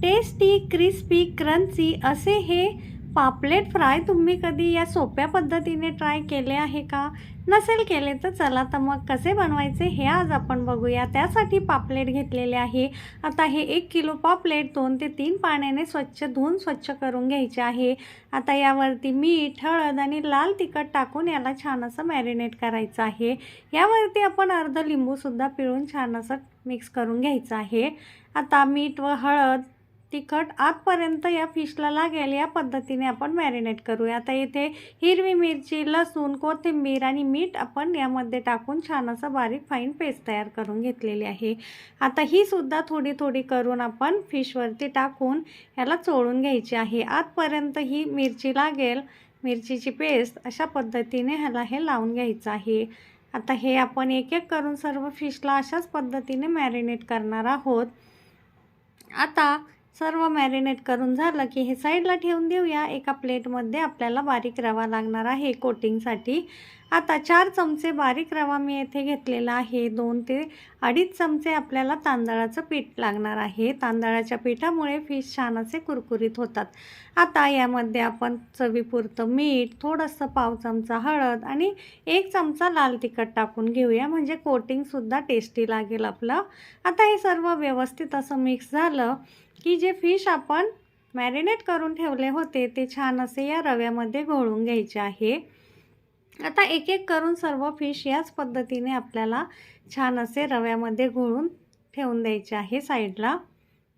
Tasty crispy crunchy असे हे पापलेट फ्राय तुम्ही कधी या सोप्या पद्धतीने ट्राय केले आहे का? नसेल केले तर चला तर मग कसे बनवायचे हे आज आपण बघूया। त्यासाठी पापलेट घेतलेले आहे। आता हे 1 किलो पापलेट 2 ते 3 पाण्याने स्वच्छ धुवून स्वच्छ करून घ्यायचे आहे। आता यावरती मीठ, हळद आणि लाल तिखट टाकून याला छान असं मॅरिनेट करायचं आहे। यावरती आपण अर्ध लिंबू सुद्धा पिळून छान असं मिक्स करून घ्यायचं आहे। आता मीठ व हळद तिखट आतपर्यंत या फिशला लागेल या पद्धतीने आपण मॅरिनेट करूया। आता इथे हिरवी मिरची, लसूण, कोथिंबीर आणि मीठ आपण यामध्ये टाकून छान असं बारीक फाईन पेस्ट तयार करून घेतलेली आहे। आता ही सुद्धा थोडी थोडी करून आपण फिशवरती टाकून याला चोळून घ्यायची आहे। आतपर्यंत ही मिरची लागेल, मिरचीची पेस्ट अशा पद्धतीने ह्याला हे लावून घ्यायचं आहे। आता हे आपण एक एक करून सर्व फिशला अशाच पद्धतीने मॅरिनेट करणार आहोत। आता सर्व मॅरिनेट करून झालं की हे साईडला ठेवून देऊया। एका प्लेटमध्ये आपल्याला बारीक रवा लागणार आहे कोटिंगसाठी। आता 4 चमचे बारीक रवा मी येथे घेतलेला आहे। 2 ते 2.5 चमचे आपल्याला तांदळाचं पीठ लागणार आहे। तांदळाच्या पिठामुळे फिश छान असे कुरकुरीत होतात। आता यामध्ये आपण चवीपुरतं मीठ, थोडंसं पाव चमचा हळद आणि 1 चमचा लाल तिखट टाकून घेऊया, म्हणजे कोटिंगसुद्धा टेस्टी लागेल आपलं। आता हे सर्व व्यवस्थित असं मिक्स झालं की जे फिश आपण मॅरिनेट करून ठेवले होते ते छान असे या रव्यामध्ये घोळून घ्यायचे आहे। आता एक एक करून सर्व फिश याच पद्धतीने आपल्याला छान असे रव्यामध्ये घोळून ठेवून द्यायचे आहे साईडला।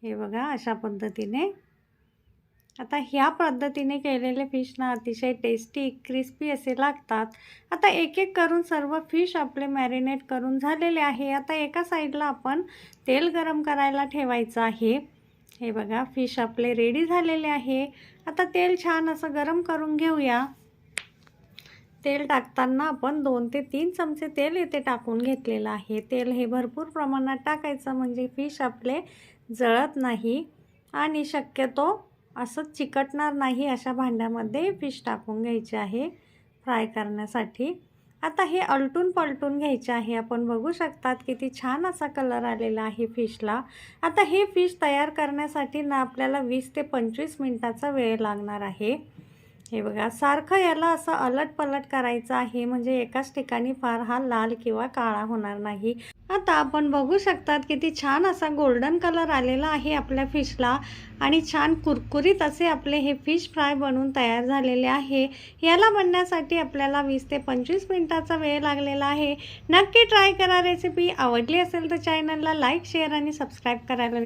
हे बघा अशा पद्धतीने। आता ह्या पद्धतीने केलेले फिश ना अतिशय टेस्टी क्रिस्पी असे लागतात। आता एक एक करून सर्व फिश आपले मॅरिनेट करून झालेले आहे। आता एका साईडला आपण तेल गरम करायला ठेवायचं आहे। हे बघा फिश आपले रेडी झालेले आहे। आता तेल छान असं गरम करून घेऊया। तेल टाकताना आपण 2 ते 3 चमचे तेल इथे टाकून घेतलेलं आहे। तेल हे भरपूर प्रमाणात टाकायचं, म्हणजे फिश आपले जळत नाही आणि शक्यतो असं चिकटणार नाही अशा भांड्यामध्ये फिश टाकून घ्यायचे आहे फ्राय करण्यासाठी। आता हे अलटून पलटून घ्यायचे आहे। आपण बघू शकतात किती छान असा कलर आलेला आहे फिशला। आता हे फिश तयार करण्यासाठी ना आपल्याला 20 ते 25 मिनिटाचा वेळ लागणार आहे। हे बघा सारखं याला असं अलट पलट करायचं आहे, म्हणजे एकाच ठिकाणी फार हा लाल किंवा काळा होणार नाही। आता आपण बघू शकतात किती छान असा गोल्डन कलर आलेला आहे आपल्या फिशला आणि छान कुरकुरीत असे आपले हे फिश फ्राय बनवून तयार झालेले आहे। याला बनण्यासाठी आपल्याला 20 ते 25 मिनिटाचा वेळ लागलेला आहे। नक्की ट्राय करा रेसिपी। आवडली असेल तर चॅनलला लाईक, शेअर आणि सबस्क्राईब करायला